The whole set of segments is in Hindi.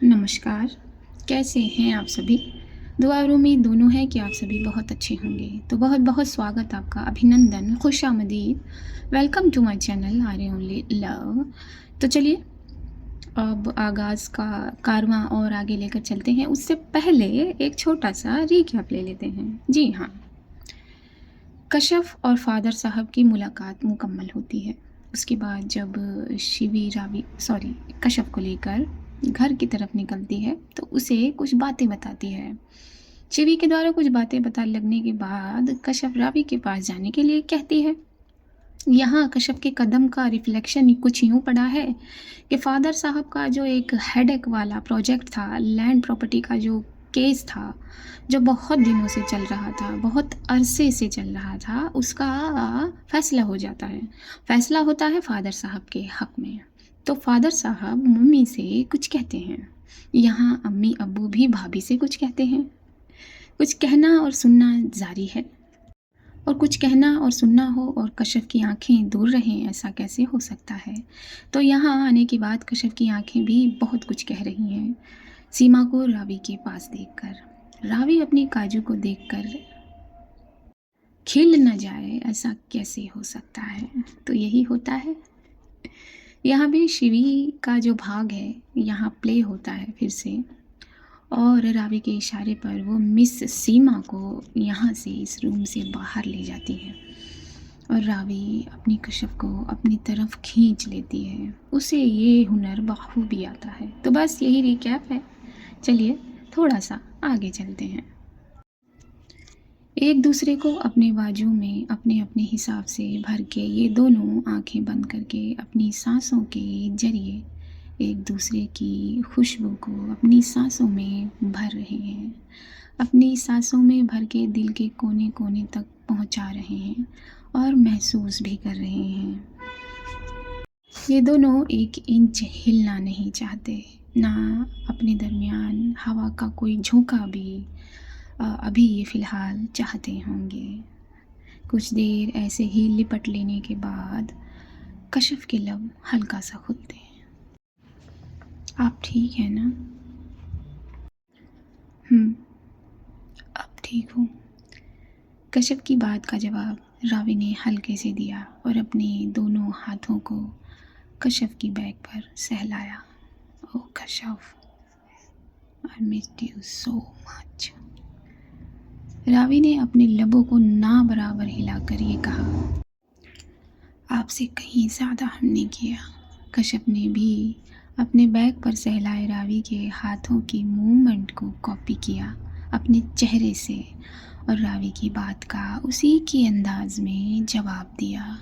नमस्कार, कैसे हैं आप सभी? दुआ और उम्मीद दोनों है कि आप सभी बहुत अच्छे होंगे। तो बहुत-बहुत स्वागत आपका, अभिनंदन, खुशामदीद, welcome to my channel Arya only love. तो चलिए अब आगाज़ का कारवां और आगे लेकर चलते हैं। उससे पहले एक छोटा-सा रिकैप ले लेते हैं। जी हाँ, कशफ और फ़ादर साहब की मुलाकात मुकम्मल होती है। उसके बाद जब कशफ को लेकर घर की तरफ निकलती है तो उसे कुछ बातें बताती है। शिवी के द्वारा कुछ बातें बता लगने के बाद कशफ रावी के पास जाने के लिए कहती है। यहाँ कशफ के कदम का रिफ्लेक्शन ही कुछ यूँ पड़ा है कि फ़ादर साहब का जो एक हेडेक वाला प्रोजेक्ट था, लैंड प्रॉपर्टी का जो केस था, जो बहुत दिनों से चल रहा था, बहुत अरसे से चल रहा था, उसका फ़ैसला हो जाता है। फ़ैसला होता है फ़ादर साहब के हक़ में। तो फ़ादर साहब मम्मी से कुछ कहते हैं। यहाँ अम्मी-अब्बू भी भाभी से कुछ कहते हैं। कुछ कहना और सुनना जारी है। और कुछ कहना और सुनना हो और कशफ की आंखें दूर रहें, ऐसा कैसे हो सकता है? तो यहाँ आने के बाद कशफ की आंखें भी बहुत कुछ कह रही हैं। सीमा को रावी के पास देखकर, रावी अपनी काजू को देखकर खिल न जाए, ऐसा कैसे हो सकता है? तो यही होता है। यहाँ भी शिवी का जो भाग है, यहाँ प्ले होता है फिर से। और रावी के इशारे पर वो मिस सीमा को यहाँ से, इस रूम से बाहर ले जाती है और रावी अपनी कशफ को अपनी तरफ खींच लेती है। उसे ये हुनर बखूबी आता है। तो बस यही रिकैप है। चलिए थोड़ा सा आगे चलते हैं। एक दूसरे को अपने बाजू में अपने अपने हिसाब से भर के ये दोनों आंखें बंद करके अपनी सांसों के जरिए एक दूसरे की खुशबू को अपनी सांसों में भर रहे हैं, अपनी सांसों में भर के दिल के कोने कोने तक पहुंचा रहे हैं और महसूस भी कर रहे हैं। ये दोनों एक इंच हिलना नहीं चाहते, ना अपने दरमियान हवा का कोई झोंका भी अभी ये फ़िलहाल चाहते होंगे। कुछ देर ऐसे ही लिपट लेने के बाद कशफ के लब हल्का सा खुलते हैं। आप ठीक हैं ना? अब ठीक हूँ। कशफ की बात का जवाब रावी ने हल्के से दिया और अपने दोनों हाथों को कशफ की बैक पर सहलाया। Oh Kashaf, I missed you so much. Raavi ने अपने लबों को ना बराबर हिलाकर ये कहा। आपसे कहीं ज़्यादा हमने किया। कशफ ने भी अपने बैग पर सहलाए रावी के हाथों की मूवमेंट को कॉपी किया अपने चेहरे से और रावी की बात का उसी के अंदाज में जवाब दिया।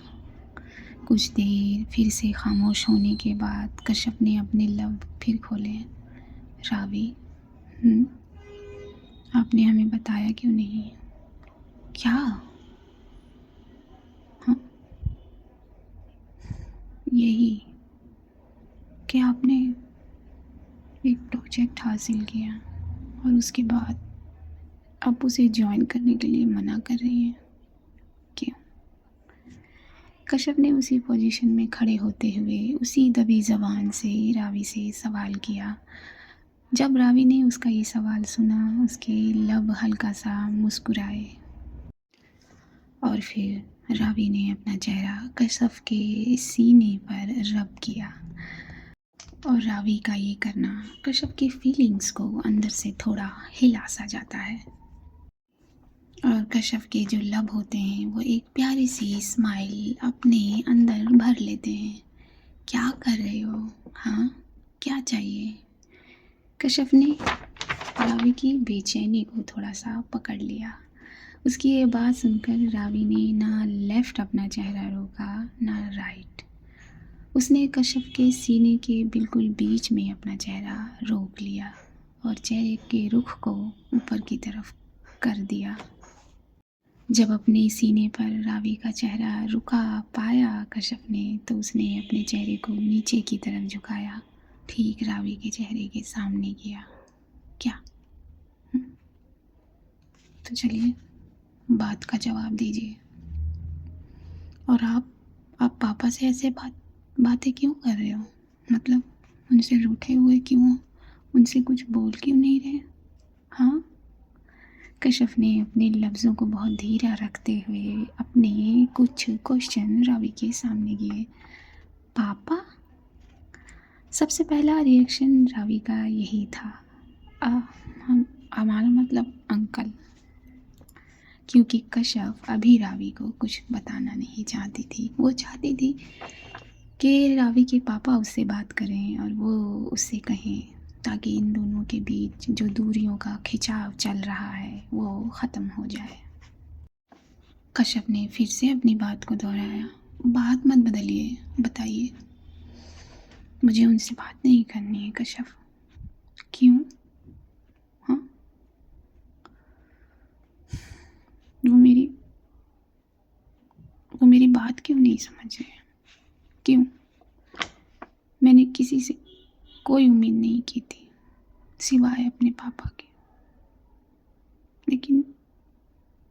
कुछ देर फिर से खामोश होने के बाद कशफ ने अपने लब फिर खोले। रावी, आपने हमें बताया क्यों नहीं? क्या? हाँ, यही कि आपने एक प्रोजेक्ट हासिल किया और उसके बाद आप उसे ज्वाइन करने के लिए मना कर रही हैं। क्यों? कशफ ने उसी पोजीशन में खड़े होते हुए उसी दबी ज़बान से रावी से सवाल किया। जब रावी ने उसका ये सवाल सुना, उसके लब हल्का सा मुस्कुराए और फिर रावी ने अपना चेहरा कशफ के सीने पर रब किया। और रावी का ये करना कशफ की फीलिंग्स को अंदर से थोड़ा हिला सा जाता है और कशफ के जो लब होते हैं वो एक प्यारी सी स्माइल अपने अंदर भर लेते हैं। क्या कर रहे हो? हाँ, क्या चाहिए? कशफ ने रावी की बेचैनी को थोड़ा सा पकड़ लिया। उसकी ये बात सुनकर रावी ने ना लेफ़्ट अपना चेहरा रोका ना राइट। उसने कशफ के सीने के बिल्कुल बीच में अपना चेहरा रोक लिया और चेहरे के रुख को ऊपर की तरफ कर दिया। जब अपने सीने पर रावी का चेहरा रुका पाया कशफ ने, तो उसने अपने चेहरे को नीचे की तरफ झुकाया, ठीक रावी के चेहरे के सामने किया। क्या? तो चलिए बात का जवाब दीजिए। और आप पापा से ऐसे बातें क्यों कर रहे हो? मतलब उनसे रूठे हुए क्यों हो? उनसे कुछ बोल क्यों नहीं रहे? हाँ? कश्यप ने अपने लफ्ज़ों को बहुत धीरा रखते हुए अपने कुछ क्वेश्चन रावी के सामने किए। पापा? सबसे पहला रिएक्शन रावी का यही था। अ, हम हमारा मतलब अंकल, क्योंकि कश्यप अभी रावी को कुछ बताना नहीं चाहती थी। वो चाहती थी कि रावी के पापा उससे बात करें और वो उससे कहें, ताकि इन दोनों के बीच जो दूरियों का खिंचाव चल रहा है वो ख़त्म हो जाए। कश्यप ने फिर से अपनी बात को दोहराया। बात मत बदलिए, बताइए। मुझे उनसे बात नहीं करनी है कश्यप। क्यों? हाँ? वो मेरी बात क्यों नहीं समझ रहे? क्यों? मैंने किसी से कोई उम्मीद नहीं की थी सिवाय अपने पापा के। लेकिन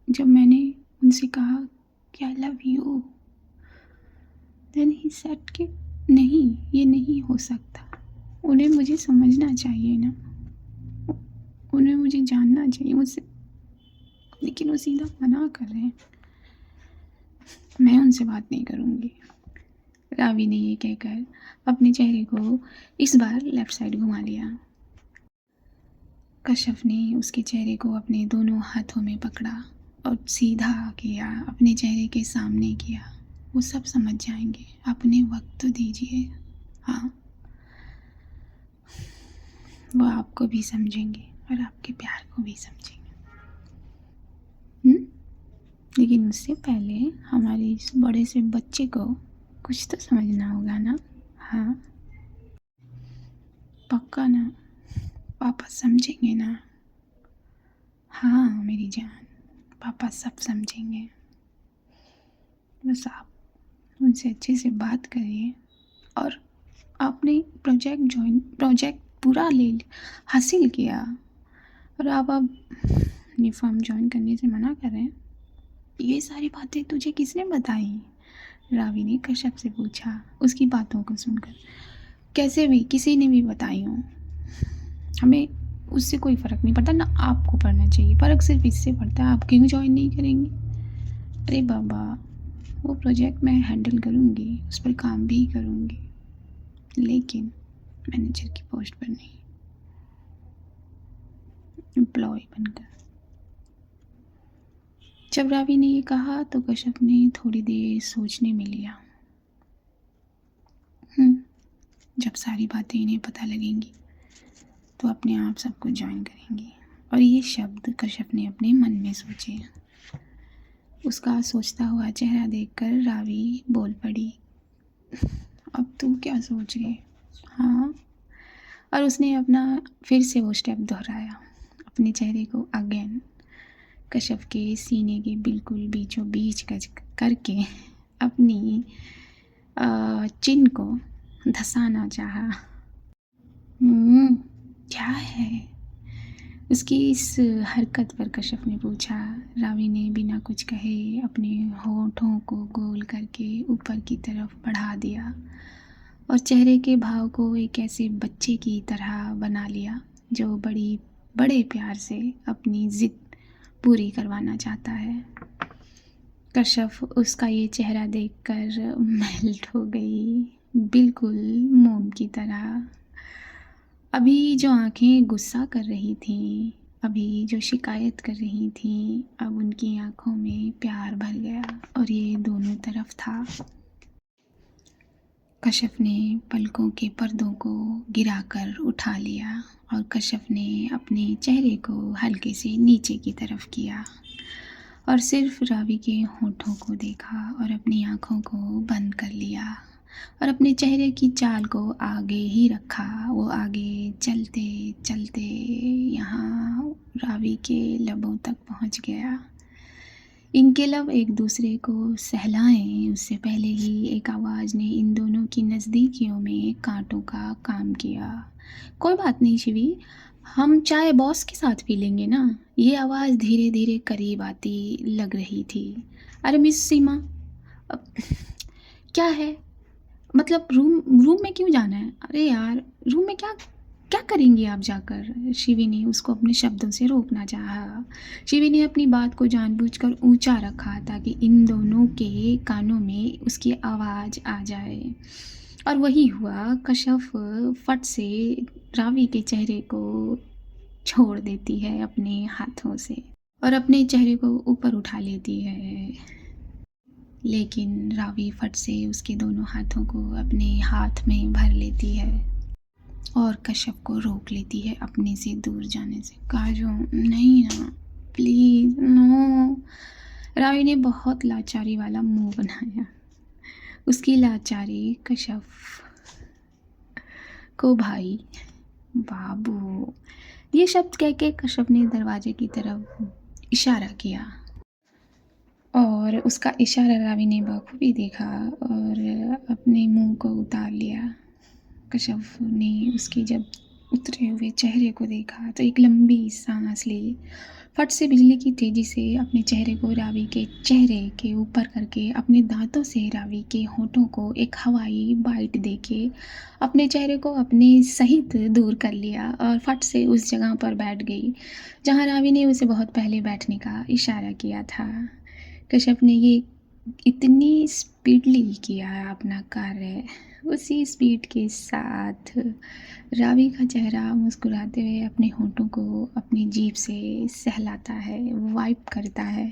जब मैंने उनसे कहा कि I love you, then he said कि नहीं, ये नहीं हो सकता। उन्हें मुझे समझना चाहिए ना, उन्हें मुझे जानना चाहिए मुझसे, लेकिन वो सीधा मना कर रहे हैं। मैं उनसे बात नहीं करूँगी। रावी ने ये कहकर अपने चेहरे को इस बार लेफ्ट साइड घुमा लिया। कश्यप ने उसके चेहरे को अपने दोनों हाथों में पकड़ा और सीधा किया, अपने चेहरे के सामने किया। वो सब समझ जाएंगे, आप उन्हें वक्त तो दीजिए। हाँ, वो आपको भी समझेंगे और आपके प्यार को भी समझेंगे। लेकिन उससे पहले हमारे इस बड़े से बच्चे को कुछ तो समझना होगा ना। हाँ, पक्का ना? पापा समझेंगे ना? हाँ मेरी जान, पापा सब समझेंगे। बस आप उनसे अच्छे से बात करिए। और आपने प्रोजेक्ट पूरा हासिल किया और अब ये फॉर्म ज्वाइन करने से मना कर रहे हैं। ये सारी बातें तुझे किसने बताई? रावी ने कश्यप से पूछा उसकी बातों को सुनकर। कैसे भी किसी ने भी बताई हो, हमें उससे कोई फ़र्क नहीं पड़ता, ना आपको पढ़ना चाहिए। फ़र्क सिर्फ इससे पड़ता है आप क्यों ज्वाइन नहीं करेंगे। अरे बाबा, वो प्रोजेक्ट मैं हैंडल करूँगी, उस पर काम भी करूँगी, लेकिन मैनेजर की पोस्ट पर नहीं, एम्प्लॉय बनकर। जब रावी ने ये कहा तो कश्यप ने थोड़ी देर सोचने में लिया। जब सारी बातें इन्हें पता लगेंगी तो अपने आप सबको ज्वाइन करेंगी। और ये शब्द कश्यप ने अपने मन में सोचे। उसका सोचता हुआ चेहरा देखकर रावी बोल पड़ी, अब तू क्या सोच रही? हाँ। और उसने अपना फिर से वो स्टेप दोहराया, अपने चेहरे को अगेन कश्यप के सीने के बिल्कुल बीचों बीच करके अपनी चिन को धंसाना चाहा। क्या है? उसकी इस हरकत पर कश्यप ने पूछा। रावी ने बिना कुछ कहे अपने होठों को गोल करके ऊपर की तरफ बढ़ा दिया और चेहरे के भाव को एक ऐसे बच्चे की तरह बना लिया जो बड़े प्यार से अपनी ज़िद पूरी करवाना चाहता है। कश्यप उसका ये चेहरा देखकर मेल्ट हो गई, बिल्कुल मोम की तरह। अभी जो आंखें गुस्सा कर रही थीं, अभी जो शिकायत कर रही थीं, अब उनकी आंखों में प्यार भर गया और ये दोनों तरफ था। कश्यप ने पलकों के पर्दों को गिराकर उठा लिया और कश्यप ने अपने चेहरे को हल्के से नीचे की तरफ किया और सिर्फ रावी के होठों को देखा और अपनी आंखों को बंद कर लिया और अपने चेहरे की चाल को आगे ही रखा। वो आगे चलते चलते यहाँ रावी के लबों तक पहुँच गया। इनके लब एक दूसरे को सहलाएं उससे पहले ही एक आवाज़ ने इन दोनों की नज़दीकियों में कांटों का काम किया। कोई बात नहीं शिवी, हम चाय बॉस के साथ पी लेंगे ना। ये आवाज़ धीरे धीरे करीब आती लग रही थी। अरे मिस सीमा, अब क्या है? मतलब रूम में क्यों जाना है? अरे यार, रूम में क्या क्या करेंगी आप जाकर? शिवी ने उसको अपने शब्दों से रोकना चाहा। शिवी ने अपनी बात को जानबूझकर ऊंचा रखा ताकि इन दोनों के कानों में उसकी आवाज़ आ जाए। और वही हुआ। कश्यप फट से रावी के चेहरे को छोड़ देती है अपने हाथों से और अपने चेहरे को ऊपर उठा लेती है। लेकिन रावी फट से उसके दोनों हाथों को अपने हाथ में भर लेती है और कश्यप को रोक लेती है अपने से दूर जाने से। काजू, नहीं ना, प्लीज़ नो। रावी ने बहुत लाचारी वाला मुंह बनाया। उसकी लाचारी कश्यप को भाई, बाबू, ये शब्द कह के कश्यप ने दरवाजे की तरफ इशारा किया और उसका इशारा रावी ने बखूबी देखा और अपने मुंह को उतार लिया। कश्यप ने उसके जब उतरे हुए चेहरे को देखा तो एक लंबी सांस ली। फट से बिजली की तेज़ी से अपने चेहरे को रावी के चेहरे के ऊपर करके अपने दांतों से रावी के होठों को एक हवाई बाइट देके अपने चेहरे को अपने सहित दूर कर लिया और फट से उस जगह पर बैठ गई जहाँ रावी ने उसे बहुत पहले बैठने का इशारा किया था। कश्यप ने ये इतनी स्पीडली किया अपना कार्य। उसी स्पीड के साथ रावी का चेहरा मुस्कुराते हुए अपने होठों को अपनी जीभ से सहलाता है, वाइप करता है।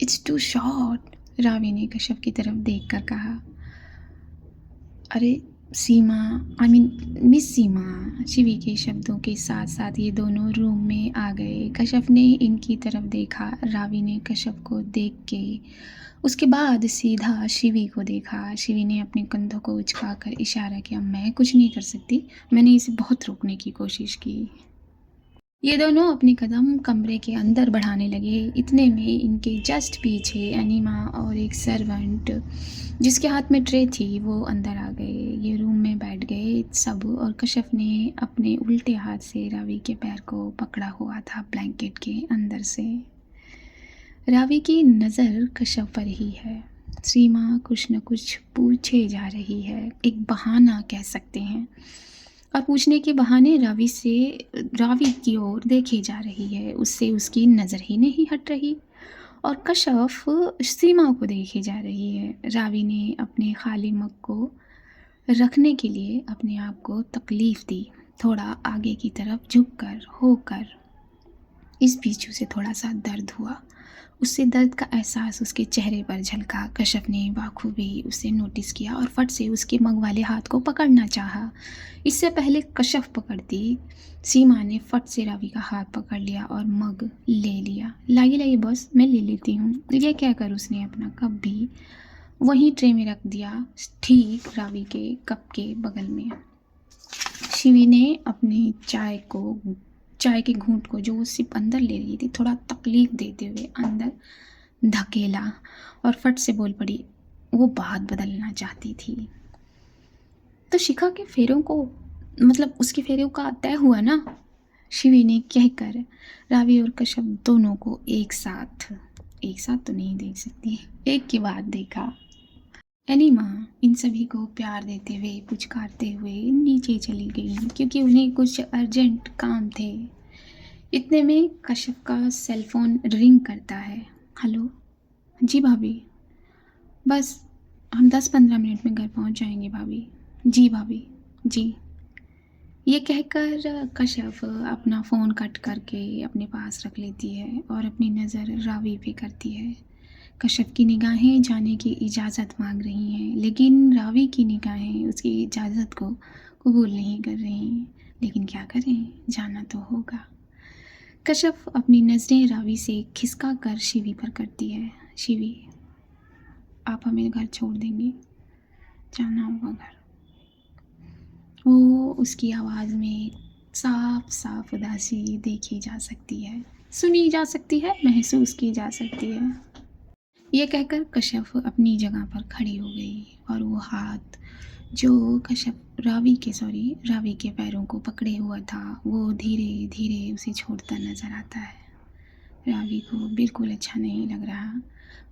इट्स टू शॉर्ट, रावी ने कश्यप की तरफ देखकर कहा। अरे सीमा, आई मीन मिस सीमा। शिवी के शब्दों के साथ साथ ये दोनों रूम में आ गए। कश्यप ने इनकी तरफ देखा। रावी ने कश्यप को देख के उसके बाद सीधा शिवी को देखा। शिवी ने अपने कंधों को उचकाकर इशारा किया। मैं कुछ नहीं कर सकती, मैंने इसे बहुत रोकने की कोशिश की। ये दोनों अपने कदम कमरे के अंदर बढ़ाने लगे। इतने में इनके जस्ट पीछे एनिमा और एक सर्वेंट जिसके हाथ में ट्रे थी वो अंदर आ गए। ये रूम में बैठ गए सब और कश्यप ने अपने उल्टे हाथ से रावी के पैर को पकड़ा हुआ था ब्लैंकेट के अंदर से। रावी की नज़र कश्यप पर ही है। सीमा कुछ न कुछ पूछे जा रही है, एक बहाना कह सकते हैं, और पूछने के बहाने रावी की ओर देखी जा रही है। उससे उसकी नज़र ही नहीं हट रही और कश्यप सीमा को देखी जा रही है। रावी ने अपने खाली मग को रखने के लिए अपने आप को तकलीफ़ दी, थोड़ा आगे की तरफ झुककर होकर। इस बीच उसे थोड़ा सा दर्द हुआ। उससे दर्द का एहसास उसके चेहरे पर झलका। कश्यप ने बाखूबी उसे नोटिस किया और फट से उसके मग वाले हाथ को पकड़ना चाहा। इससे पहले कश्यप पकड़ती, सीमा ने फट से रावी का हाथ पकड़ लिया और मग ले लिया। लाइए लाइए बॉस, मैं ले लेती हूँ, ये कहकर उसने अपना कप भी वहीं ट्रे में रख दिया, ठीक रावी के कप के बगल में। शिवी ने अपनी चाय के घूंट को जो वो सिप अंदर ले रही थी थोड़ा तकलीफ देते हुए अंदर धकेला और फट से बोल पड़ी। वो बात बदलना चाहती थी तो शिखा के फेरों को, मतलब उसके फेरों का तय हुआ ना, शिवी ने कहकर रावी और कश्यप दोनों को एक साथ तो नहीं देख सकती, एक के बाद देखा। एनिमा इन सभी को प्यार देते हुए पुचकारते हुए नीचे चली गई क्योंकि उन्हें कुछ अर्जेंट काम थे। इतने में कश्यप का सेलफोन रिंग करता है। हेलो, जी भाभी, बस हम 10-15 मिनट में घर पहुंच जाएंगे भाभी। जी भाभी, जी। ये कहकर कश्यप अपना फ़ोन कट करके अपने पास रख लेती है और अपनी नज़र रावी पे करती है। कश्यप की निगाहें जाने की इजाज़त मांग रही हैं, लेकिन रावी की निगाहें उसकी इजाज़त को कबूल नहीं कर रही। लेकिन क्या करें, जाना तो होगा। कश्यप अपनी नज़रें रावी से खिसका कर शिवी पर करती है। शिवी, आप हमें घर छोड़ देंगे, जाना होगा घर। वो उसकी आवाज़ में साफ साफ उदासी देखी जा सकती है, सुनी जा सकती है, महसूस की जा सकती है। ये कहकर कश्यप अपनी जगह पर खड़ी हो गई और वो हाथ जो कश्यप रावी के पैरों को पकड़े हुआ था वो धीरे धीरे उसे छोड़ता नज़र आता है। रावी को बिल्कुल अच्छा नहीं लग रहा।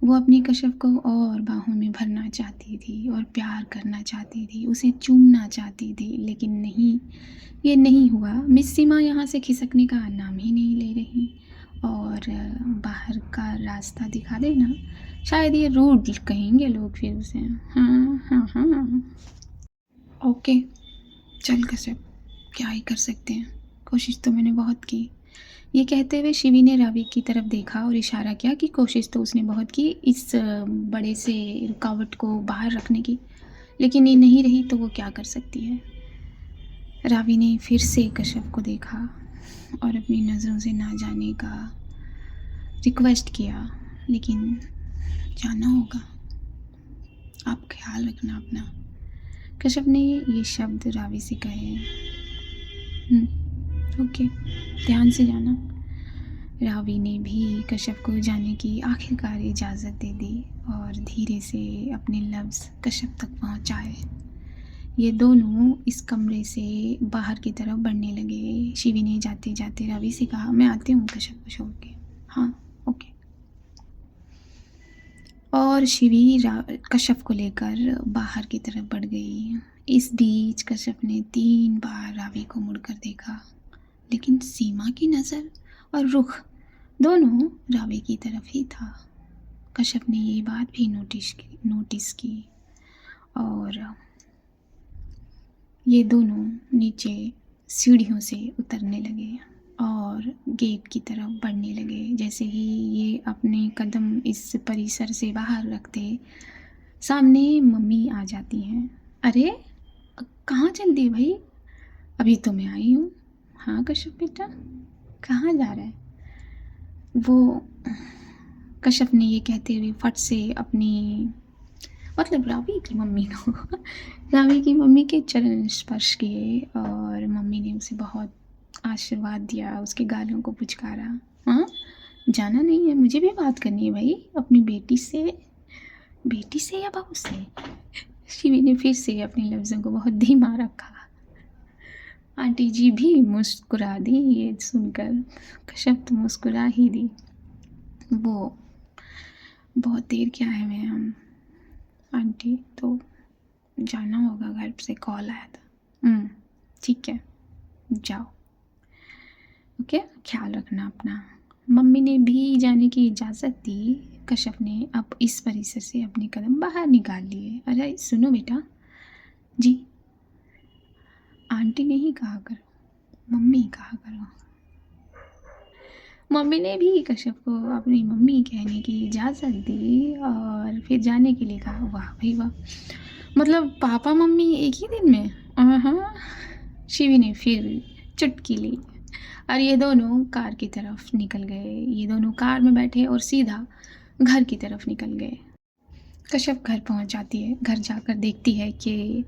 वो अपनी कश्यप को और बाहों में भरना चाहती थी और प्यार करना चाहती थी, उसे चूमना चाहती थी, लेकिन नहीं, ये नहीं हुआ। मिस सीमा यहाँ से खिसकने का नाम ही नहीं ले रही और बाहर का रास्ता दिखा देना, शायद ये रूड कहेंगे लोग फिर उसे। हाँ हाँ हाँ, ओके, चल कश्यप, क्या ही कर सकते हैं, कोशिश तो मैंने बहुत की। ये कहते हुए शिवी ने रावी की तरफ देखा और इशारा किया कि कोशिश तो उसने बहुत की इस बड़े से रुकावट को बाहर रखने की, लेकिन ये नहीं रही तो वो क्या कर सकती है। रावी ने फिर से कश्यप को देखा और अपनी नज़रों से ना जाने का रिक्वेस्ट किया, लेकिन जाना होगा, आप ख्याल रखना अपना। कश्यप ने ये शब्द रावी से कहे। ओके, ध्यान से जाना। रावी ने भी कश्यप को जाने की आखिरकार इजाज़त दे दी और धीरे से अपने लफ्ज़ कश्यप तक पहुंचाए। ये दोनों इस कमरे से बाहर की तरफ बढ़ने लगे। शिवी ने जाते जाते रावी से कहा, मैं आती हूँ कश्यप को छोड़ के। हाँ, ओके। और शिवी कश्यप को लेकर बाहर की तरफ बढ़ गई। इस बीच कश्यप ने 3 बार रावी को मुड़कर देखा, लेकिन सीमा की नज़र और रुख दोनों रावी की तरफ ही था। कश्यप ने ये बात भी नोटिस की और ये दोनों नीचे सीढ़ियों से उतरने लगे और गेट की तरफ बढ़ने लगे। जैसे ही ये अपने कदम इस परिसर से बाहर रखते, सामने मम्मी आ जाती हैं। अरे कहाँ चल दी भाई, अभी तो मैं आई हूँ। हाँ कश्यप बेटा, कहाँ जा रहा है? वो कश्यप ने ये कहते हुए फट से अपनी मतलब रावी की मम्मी को रावी की मम्मी के चरण स्पर्श किए और मम्मी ने उसे बहुत आशीर्वाद दिया, उसके गालों को पुचकारा। हाँ, जाना नहीं है, मुझे भी बात करनी है भाई अपनी बेटी से या बहू से। शिवी ने फिर से अपने लफ्ज़ों को बहुत धीमा रखा। आंटी जी भी मुस्कुरा दी ये सुनकर। कश्यप तो मुस्कुरा ही दी। वो बहुत देर क्या है मैम, आंटी तो जाना होगा, घर से कॉल आया था। ठीक है, जाओ, ओके, ख्याल रखना अपना। मम्मी ने भी जाने की इजाज़त दी। कश्यप ने अब इस परिसर से अपने कदम बाहर निकाल लिए। अरे सुनो बेटा जी, आंटी नहीं कहा करो, मम्मी कहा करो। मम्मी ने भी कश्यप को अपनी मम्मी कहने की इजाज़त दी और फिर जाने के लिए कहा। वाह भाई वाह, मतलब पापा मम्मी एक ही दिन में। हाँ, शिवी ने फिर चुटकी ली और ये दोनों कार की तरफ निकल गए। ये दोनों कार में बैठे और सीधा घर की तरफ निकल गए। कश्यप घर पहुंच जाती है। घर जाकर देखती है कि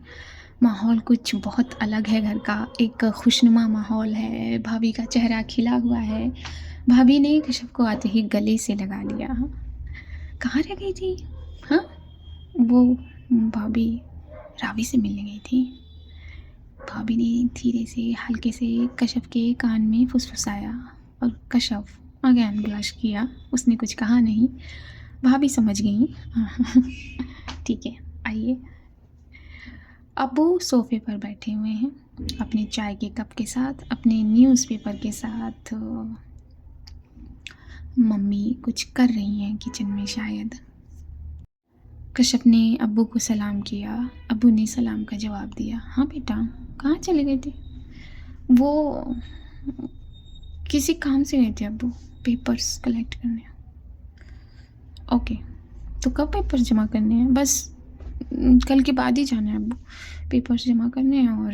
माहौल कुछ बहुत अलग है। घर का एक खुशनुमा माहौल है। भाभी का चेहरा खिला हुआ है। भाभी ने कश्यप को आते ही गले से लगा लिया। कहाँ रह गई थी? हाँ, वो भाभी रावी से मिलने गई थी। भाभी ने धीरे से हल्के से कश्यप के कान में फुसफुसाया और कश्यप अगेन ब्लश किया। उसने कुछ कहा नहीं, भाभी समझ गई। ठीक है, आइए। अब्बू सोफे पर बैठे हुए हैं अपने चाय के कप के साथ, अपने न्यूज़पेपर के साथ। मम्मी कुछ कर रही हैं किचन में शायद। कश्यप ने अब्बू को सलाम किया। अब्बू ने सलाम का जवाब दिया। हाँ बेटा, कहाँ चले गए थे? वो किसी काम से गए थे अब्बू, पेपर्स कलेक्ट करने। ओके, तो कब पेपर जमा करने हैं? बस कल के बाद ही जाना है अब्बू, पेपर्स जमा करने हैं और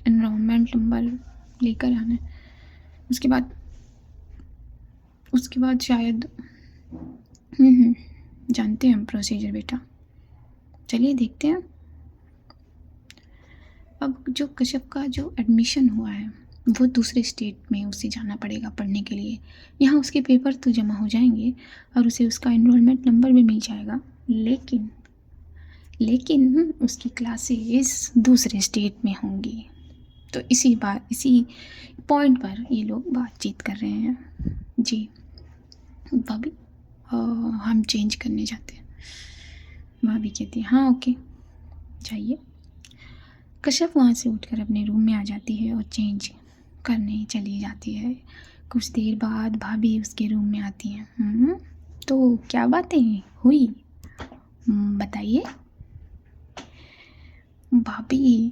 एनरोलमेंट नंबर लेकर आना है। उसके बाद शायद जानते हैं हम प्रोसीजर बेटा, चलिए देखते हैं। अब जो कश्यप का जो एडमिशन हुआ है वो दूसरे स्टेट में उसे जाना पड़ेगा पढ़ने के लिए। यहाँ उसके पेपर तो जमा हो जाएंगे और उसे उसका एनरोलमेंट नंबर भी मिल जाएगा, लेकिन उसकी क्लासेस दूसरे स्टेट में होंगी। तो इसी पॉइंट पर ये लोग बातचीत कर रहे हैं। जी भाभी, हम चेंज करने जाते हैं। भाभी कहती है हाँ ओके जाइए। कश्यप वहाँ से उठकर अपने रूम में आ जाती है और चेंज करने चली जाती है। कुछ देर बाद भाभी उसके रूम में आती हैं। तो क्या बातें हुई बताइए। भाभी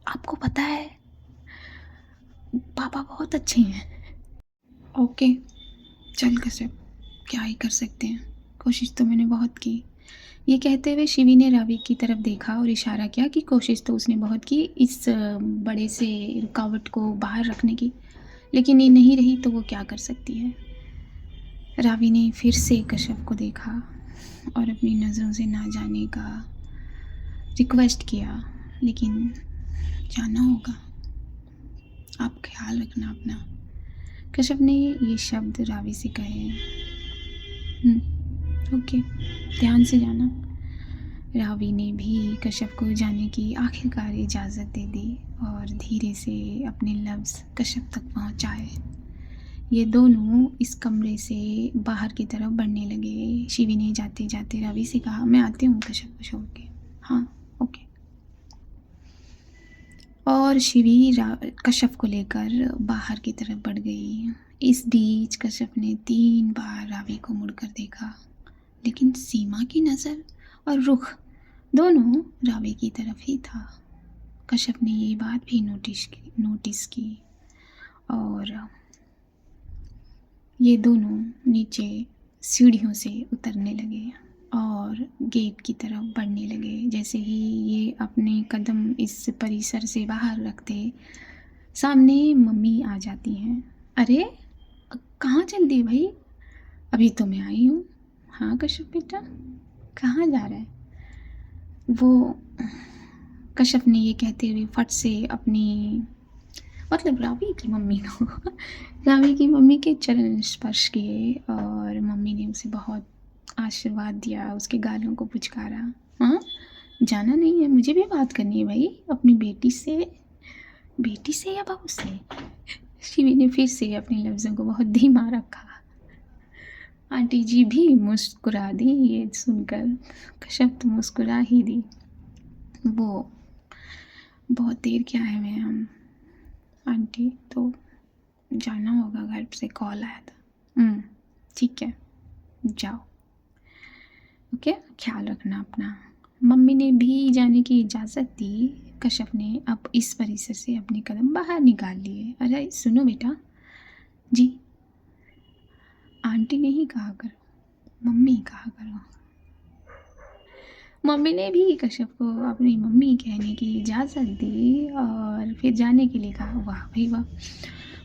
आपको पता है पापा बहुत अच्छे हैं। ओके चल कश्यप क्या ही कर सकते हैं, कोशिश तो मैंने बहुत की। ये कहते हुए शिवी ने रावी की तरफ देखा और इशारा किया कि कोशिश तो उसने बहुत की इस बड़े से रुकावट को बाहर रखने की, लेकिन ये नहीं रही तो वो क्या कर सकती है। रावी ने फिर से कश्यप को देखा और अपनी नज़रों से ना जाने का रिक्वेस्ट किया, लेकिन जाना होगा, आप ख्याल रखना अपना। कश्यप ने ये शब्द रावी से कहे। ओके ध्यान से जाना। रावी ने भी कश्यप को जाने की आखिरकार इजाज़त दे दी और धीरे से अपने लफ्ज़ कश्यप तक पहुंचाए। ये दोनों इस कमरे से बाहर की तरफ बढ़ने लगे। शिवी ने जाते जाते रावी से कहा मैं आती हूँ कश्यप को छोड़ के। हाँ ओके। और शिवी कश्यप को लेकर बाहर की तरफ बढ़ गई। इस बीच कश्यप ने 3 बार रावी को मुड़कर देखा, लेकिन सीमा की नज़र और रुख दोनों रावी की तरफ ही था। कश्यप ने ये बात भी नोटिस की और ये दोनों नीचे सीढ़ियों से उतरने लगे और गेट की तरफ बढ़ने लगे। जैसे ही ये अपने कदम इस परिसर से बाहर रखते, सामने मम्मी आ जाती हैं। अरे कहाँ चल दी भाई, अभी तो मैं आई हूँ। हाँ कश्यप बेटा कहाँ जा रहा है। वो कश्यप ने ये कहते हुए फट से अपनी मतलब रावी की मम्मी को रावी की मम्मी के चरण स्पर्श किए और मम्मी ने उसे बहुत आशीर्वाद दिया, उसके गालों को पुचकारा। हाँ जाना नहीं है, मुझे भी बात करनी है भाई अपनी बेटी से या बहू से। शिवी ने फिर से अपने लफ्ज़ों को बहुत धीमा रखा। आंटी जी भी मुस्कुरा दी ये सुनकर। कश्यप तो मुस्कुरा ही दी। वो बहुत देर के आए हुए हैं हम आंटी, तो जाना होगा, घर से कॉल आया था। ठीक है जाओ ओके ख्याल रखना अपना। मम्मी ने भी जाने की इजाज़त दी। कश्यप ने अब इस परिसर से अपने कदम बाहर निकाल लिए। अरे सुनो बेटा जी, आंटी नहीं कहा करो, मम्मी कहा करो। मम्मी ने भी कश्यप को अपनी मम्मी कहने की इजाज़त दी और फिर जाने के लिए कहा। वाह भाई वाह,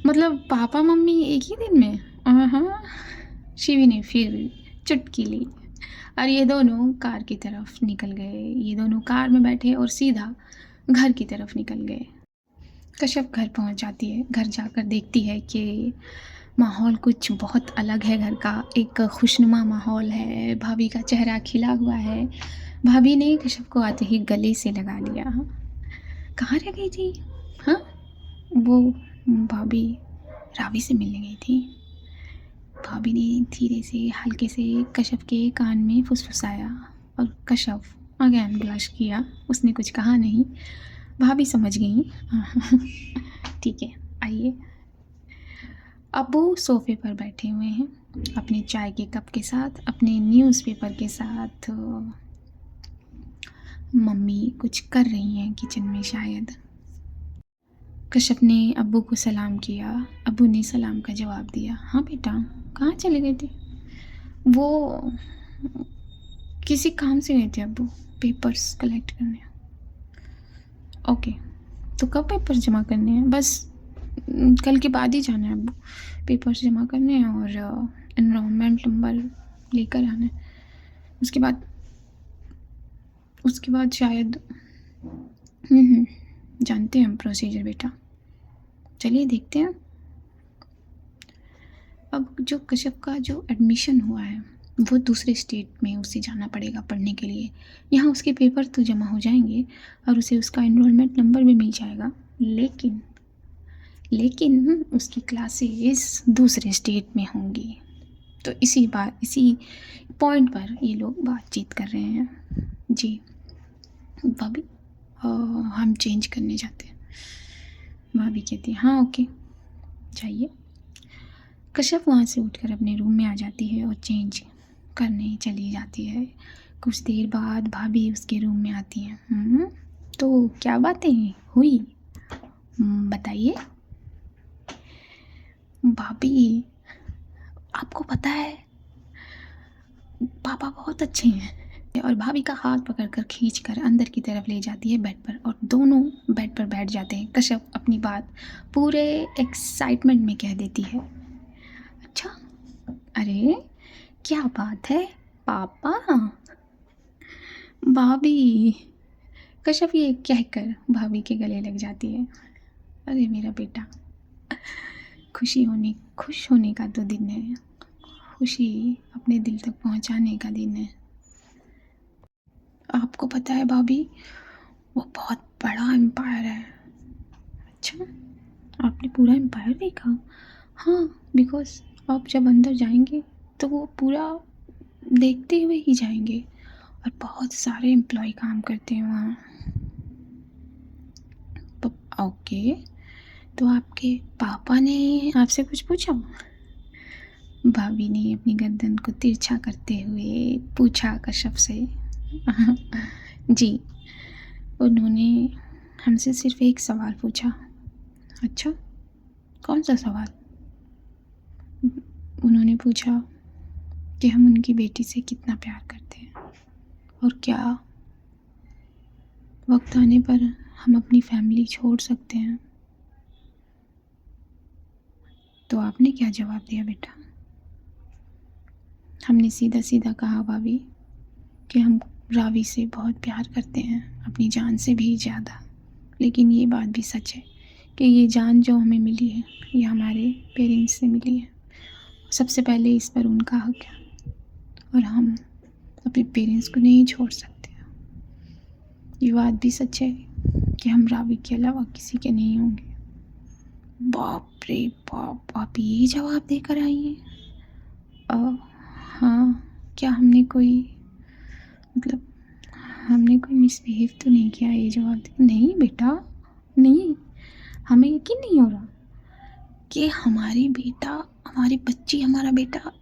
मतलब पापा मम्मी एक ही दिन में। हाँ शिवी ने फिर चुटकी ली और ये दोनों कार की तरफ निकल गए। ये दोनों कार में बैठे और सीधा घर की तरफ निकल गए। कश्यप घर पहुंच जाती है। घर जाकर देखती है कि माहौल कुछ बहुत अलग है। घर का एक खुशनुमा माहौल है। भाभी का चेहरा खिला हुआ है। भाभी ने कश्यप को आते ही गले से लगा लिया। कहाँ रह गई थी। हाँ वो भाभी रावी से मिलने गई थी। भाभी ने धीरे से हल्के से कश्यप के कान में फुसफुसाया और कश्यप अगेन ब्लश किया। उसने कुछ कहा नहीं, भाभी समझ गई। ठीक है आइए। अब वो सोफे पर बैठे हुए हैं अपने चाय के कप के साथ, अपने न्यूज़पेपर के साथ। मम्मी कुछ कर रही हैं किचन में शायद। कश्यप ने अब्बू को सलाम किया। अब्बू ने सलाम का जवाब दिया। हाँ बेटा कहाँ चले गए थे। वो किसी काम से गए थे अब्बू, पेपर्स कलेक्ट करने। ओके तो कब पेपर जमा करने हैं। बस कल के बाद ही जाना है अब्बू, पेपर्स जमा करने हैं और एनरोलमेंट नंबर लेकर आना है। उसके बाद शायद जानते हैं हम प्रोसीजर बेटा, चलिए देखते हैं। अब जो कश्यप का जो एडमिशन हुआ है वो दूसरे स्टेट में उसे जाना पड़ेगा पढ़ने के लिए। यहाँ उसके पेपर तो जमा हो जाएंगे और उसे उसका एनरोलमेंट नंबर भी मिल जाएगा, लेकिन उसकी क्लासेस दूसरे स्टेट में होंगी। तो इसी पॉइंट पर ये लोग बातचीत कर रहे हैं। जी भाभी, हम चेंज करने जाते हैं। भाभी कहती है हाँ ओके जाइए। कश्यप वहाँ से उठकर अपने रूम में आ जाती है और चेंज करने चली जाती है। कुछ देर बाद भाभी उसके रूम में आती हैं। तो क्या बातें हुई, बताइए। भाभी आपको पता है पापा बहुत अच्छे हैं। और भाभी का हाथ पकड़कर खींचकर अंदर की तरफ ले जाती है बेड पर, और दोनों बेड पर बैठ जाते हैं। कश्यप अपनी बात पूरे एक्साइटमेंट में कह देती है। अच्छा, अरे क्या बात है पापा। भाभी, कश्यप ये कहकर भाभी के गले लग जाती है। अरे मेरा बेटा, खुश होने का तो दिन है, खुशी अपने दिल तक पहुंचाने का दिन है। आपको पता है भाभी, वो बहुत बड़ा एम्पायर है। अच्छा, आपने पूरा एम्पायर देखा? हाँ, बिकॉज आप जब अंदर जाएंगे तो वो पूरा देखते हुए ही जाएंगे, और बहुत सारे एम्प्लॉय काम करते हैं वहाँ। ओके, तो आपके पापा ने आपसे कुछ पूछा? भाभी ने अपनी गर्दन को तिरछा करते हुए पूछा कश्यप से। जी, उन्होंने हमसे सिर्फ एक सवाल पूछा। अच्छा, कौन सा सवाल? उन्होंने पूछा कि हम उनकी बेटी से कितना प्यार करते हैं, और क्या वक्त आने पर हम अपनी फैमिली छोड़ सकते हैं। तो आपने क्या जवाब दिया बेटा? हमने सीधा सीधा कहा भाभी कि हम रावी से बहुत प्यार करते हैं, अपनी जान से भी ज़्यादा। लेकिन ये बात भी सच है कि ये जान जो हमें मिली है ये हमारे पेरेंट्स से मिली है। सबसे पहले इस पर उनका हक है, और हम अपने पेरेंट्स को नहीं छोड़ सकते। ये बात भी सच है कि हम रावी के अलावा किसी के नहीं होंगे। बाप रे बाप, आप ये जवाब देकर आई हैं? हाँ, क्या हमने कोई मिसबिहेव तो नहीं किया? ये जवाब दे। नहीं बेटा, नहीं, हमें यकीन नहीं हो रहा कि हमारी बच्ची हमारा बेटा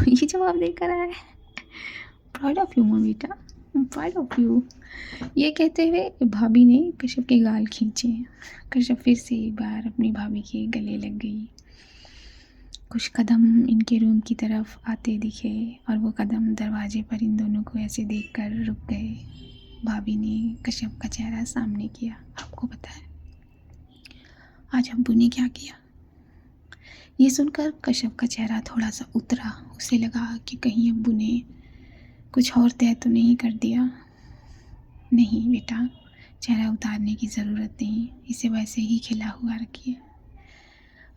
ये जवाब देकर आया है। प्राउड ऑफ यू माँ बेटा, प्राउड ऑफ यू। ये कहते हुए भाभी ने कश्यप के गाल खींचे। कश्यप फिर से एक बार अपनी भाभी के गले लग गई। कुछ कदम इनके रूम की तरफ आते दिखे, और वो कदम दरवाजे पर इन दोनों को ऐसे देखकर रुक गए। भाभी ने कश्यप का चेहरा सामने किया। आपको पता है आज अब्बू ने क्या किया? ये सुनकर कश्यप का चेहरा थोड़ा सा उतरा। उसे लगा कि कहीं अब्बू ने कुछ और तय तो नहीं कर दिया। नहीं बेटा, चेहरा उतारने की ज़रूरत नहीं, इसे वैसे ही खिला हुआ रखिए।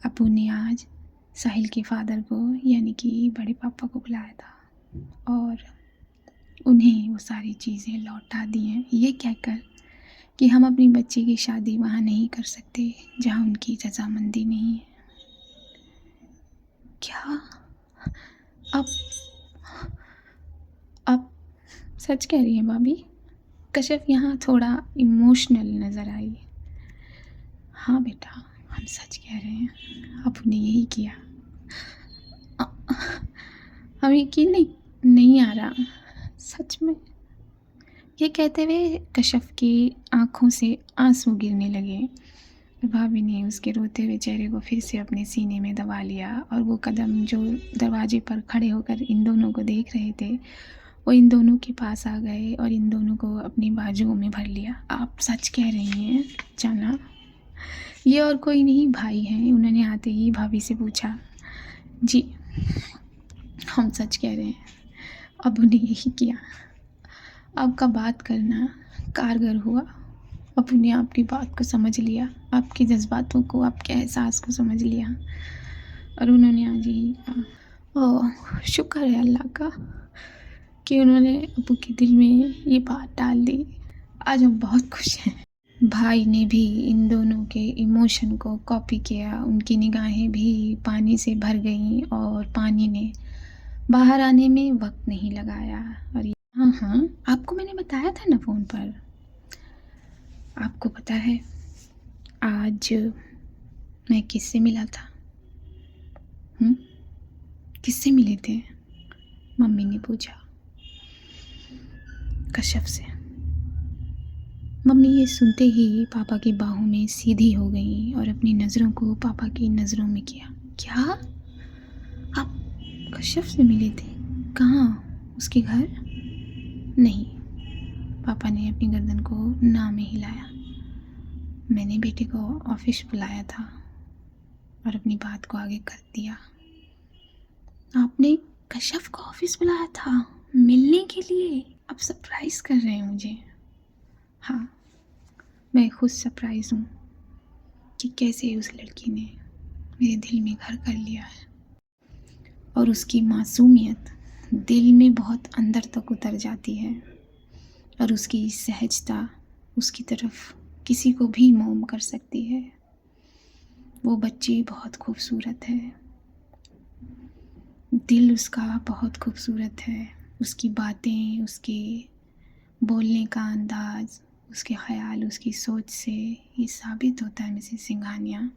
अब्बू ने आज साहिल के फादर को, यानी कि बड़े पापा को बुलाया था, और उन्हें वो सारी चीज़ें लौटा दी हैं, ये कहकर कि हम अपनी बच्ची की शादी वहाँ नहीं कर सकते जहाँ उनकी रजामंदी नहीं है। क्या आप सच कह रही हैं भाभी? कश्यप यहाँ थोड़ा इमोशनल नज़र आई। हाँ बेटा, हम सच कह रहे हैं, आपने यही किया। हमें यकीन नहीं आ रहा, सच में। ये कहते हुए कश्यप की आंखों से आंसू गिरने लगे। भाभी ने उसके रोते हुए चेहरे को फिर से अपने सीने में दबा लिया, और वो कदम जो दरवाजे पर खड़े होकर इन दोनों को देख रहे थे, वो इन दोनों के पास आ गए और इन दोनों को अपनी बाजुओं में भर लिया। आप सच कह रही हैं जाना? ये और कोई नहीं, भाई हैं। उन्होंने आते ही भाभी से पूछा। जी, हम सच कह रहे हैं, अब उन्हें यही किया। आपका बात करना कारगर हुआ। अब उन्हें आपकी बात को समझ लिया, आपके जज्बातों को, आपके एहसास को समझ लिया, और उन्होंने आज ही कहा। ओह, शुक्र है अल्लाह का कि उन्होंने अबू के दिल में ये बात डाल दी। आज हम बहुत खुश हैं। भाई ने भी इन दोनों के इमोशन को कॉपी किया। उनकी निगाहें भी पानी से भर गईं, और पानी ने बाहर आने में वक्त नहीं लगाया। और हाँ हाँ, आपको मैंने बताया था ना फ़ोन पर। आपको पता है आज मैं किससे मिला था? किससे मिले थे? मम्मी ने पूछा। कश्यप से। मम्मी ये सुनते ही पापा की बाहों में सीधी हो गई और अपनी नज़रों को पापा की नज़रों में किया। क्या? आप कश्यप से मिले थे? कहाँ? उसके घर? नहीं। पापा ने अपनी गर्दन को ना में हिलाया। मैंने बेटे को ऑफिस बुलाया था और अपनी बात को आगे कर दिया। आपने कश्यप को ऑफिस बुलाया था मिलने के लिए? आप सरप्राइज़ कर रहे हैं मुझे? हाँ, मैं खुद सरप्राइज़ हूँ कि कैसे उस लड़की ने मेरे दिल में घर कर लिया है। और उसकी मासूमियत दिल में बहुत अंदर तक उतर जाती है और उसकी सहजता उसकी तरफ किसी को भी मोम कर सकती है। वो बच्ची बहुत खूबसूरत है, दिल उसका बहुत खूबसूरत है। उसकी बातें, उसके बोलने का अंदाज़, उसके ख़याल, उसकी सोच से ये साबित होता है मिसेस सिंघानिया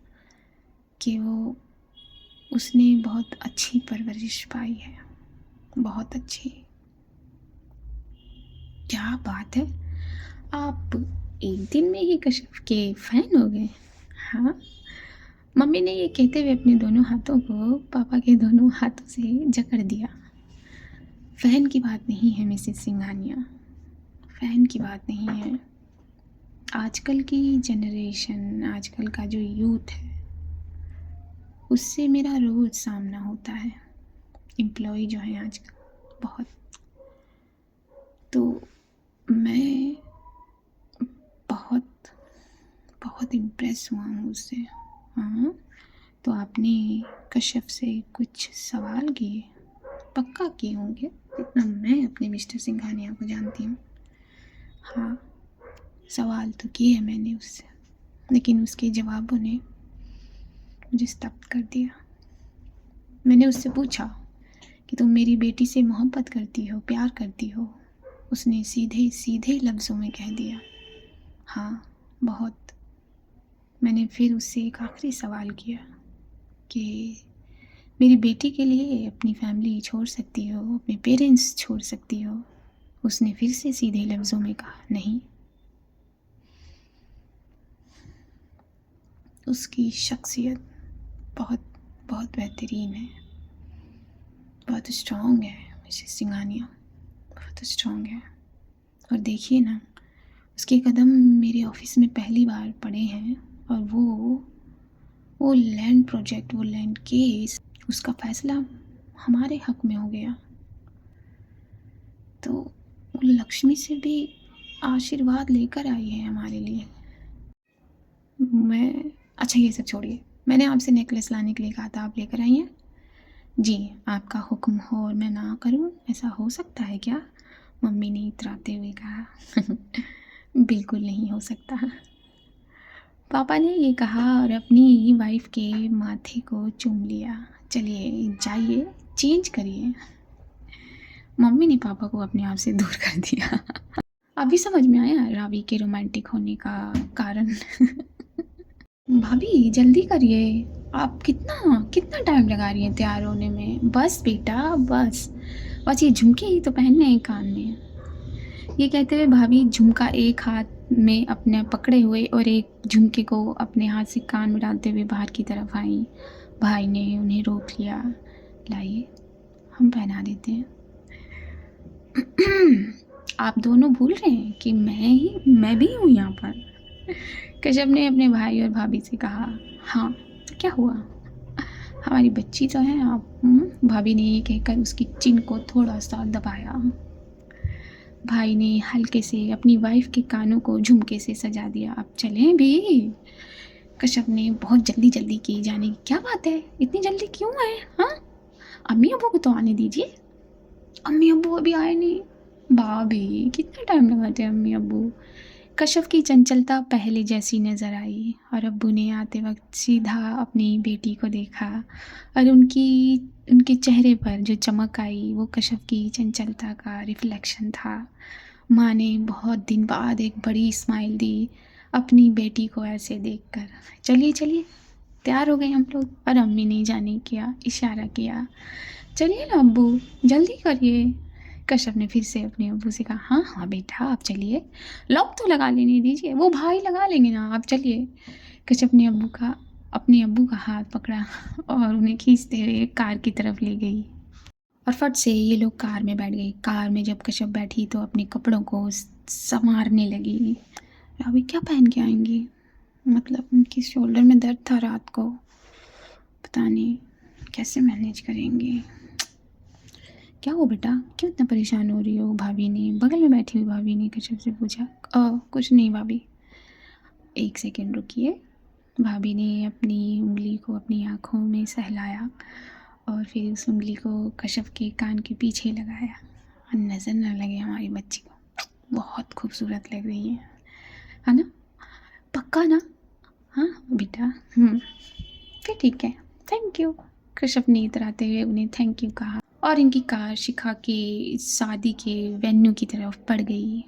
कि उसने बहुत अच्छी परवरिश पाई है, बहुत अच्छी। क्या बात है, आप एक दिन में ही कश्यप के फ़ैन हो गए? हाँ। मम्मी ने ये कहते हुए अपने दोनों हाथों को पापा के दोनों हाथों से जकड़ दिया। फ़ैन की बात नहीं है मिसेस सिंघानिया, फ़ैन की बात नहीं है। आजकल की जनरेशन, आजकल का जो यूथ है, उससे मेरा रोज़ सामना होता है। एम्प्लॉय जो हैं आजकल बहुत, तो मैं बहुत बहुत इम्प्रेस हुआ हूँ उससे। हाँ, तो आपने कश्यप से कुछ सवाल किए? पक्का किए होंगे, जितना मैं अपने मिस्टर सिंघानिया को जानती हूँ। हाँ, सवाल तो किए हैं मैंने उससे, लेकिन उसके जवाबों ने मुझे स्तब्ध कर दिया। मैंने उससे पूछा कि तुम मेरी बेटी से मोहब्बत करती हो, प्यार करती हो? उसने सीधे सीधे लफ्ज़ों में कह दिया, हाँ बहुत। मैंने फिर उससे एक आखिरी सवाल किया कि मेरी बेटी के लिए अपनी फैमिली छोड़ सकती हो, अपने पेरेंट्स छोड़ सकती हो? उसने फिर से सीधे लफ्ज़ों में कहा, नहीं। उसकी शख्सियत बहुत बहुत बेहतरीन है, बहुत स्ट्रॉन्ग है मिसेस सिंघानिया, बहुत स्ट्रॉन्ग है। और देखिए ना, उसके कदम मेरे ऑफिस में पहली बार पड़े हैं और वो लैंड प्रोजेक्ट, वो लैंड केस, उसका फ़ैसला हमारे हक़ में हो गया। तो वो लक्ष्मी से भी आशीर्वाद लेकर आई है हमारे लिए। अच्छा ये सब छोड़िए, मैंने आपसे नेकलेस लाने के लिए कहा था, आप लेकर आई हैं? जी, आपका हुक्म हो और मैं ना करूं, ऐसा हो सकता है क्या? मम्मी ने इतराते हुए कहा। बिल्कुल नहीं हो सकता। पापा ने ये कहा और अपनी वाइफ के माथे को चूम लिया। चलिए जाइए, चेंज करिए। मम्मी ने पापा को अपने आप से दूर कर दिया। अभी समझ में आया रावी के रोमांटिक होने का कारण। भाभी जल्दी करिए, आप कितना कितना टाइम लगा रही हैं तैयार होने में? बस बेटा बस, बस ये झुमके ही तो पहनने हैं कान में। ये कहते हुए भाभी झुमका एक हाथ में अपने पकड़े हुए और एक झुमके को अपने हाथ से कान में डालते हुए बाहर की तरफ आई। भाई ने उन्हें रोक लिया। लाइए हम पहना देते हैं। आप दोनों भूल रहे हैं कि मैं भी हूँ यहाँ पर। कश्यप ने अपने भाई और भाभी से कहा। हाँ, क्या हुआ? हमारी बच्ची तो है आप। भाभी ने ये कहकर उसकी चिन को थोड़ा सा दबाया। भाई ने हल्के से अपनी वाइफ के कानों को झुमके से सजा दिया। अब चलें भी? कश्यप ने बहुत जल्दी जल्दी की जाने की। क्या बात है, इतनी जल्दी क्यों है? हाँ, अम्मी अब्बू को तो आने दीजिए। अम्मी अब्बू अभी आए नहीं। भाभी कितना टाइम लगाते हैं अम्मी अब्बू? कशफ की चंचलता पहले जैसी नज़र आई और अब्बू ने आते वक्त सीधा अपनी बेटी को देखा और उनके चेहरे पर जो चमक आई वो कशफ की चंचलता का रिफ्लेक्शन था। माँ ने बहुत दिन बाद एक बड़ी स्माइल दी अपनी बेटी को ऐसे देखकर। चलिए चलिए, तैयार हो गए हम लोग। और अम्मी ने जाने क्या इशारा किया, चलिए ना अब्बू, जल्दी करिए। कश्यप ने फिर से अपने अब्बू से कहा, हाँ हाँ बेटा आप चलिए, लॉक तो लगा लेने दीजिए, वो भाई लगा लेंगे ना, आप चलिए। कश्यप ने अपने अब्बू का हाथ पकड़ा और उन्हें खींचते हुए कार की तरफ ले गई और फट से ये लोग कार में बैठ गए। कार में जब कश्यप बैठी तो अपने कपड़ों को संवारने लगी। अभी क्या पहन के आएंगी, मतलब उनकी शोल्डर में दर्द था रात को, पता नहीं कैसे मैनेज करेंगी। क्या हो बेटा, क्यों इतना परेशान हो रही हो? भाभी ने, बगल में बैठी हुई भाभी ने कश्यप से पूछा। कुछ नहीं भाभी। एक सेकेंड रुकिए। भाभी ने अपनी उंगली को अपनी आँखों में सहलाया और फिर उस उंगली को कश्यप के कान के पीछे लगाया। और नज़र ना लगे हमारी बच्ची को, बहुत खूबसूरत लग रही है ना? पक्का ना? हाँ बेटा। फिर ठीक है, थैंक यू। कश्यप ने इतराते हुए उन्हें थैंक यू कहा और इनकी कार शिखा के शादी के वेन्यू की तरफ बढ़ गई।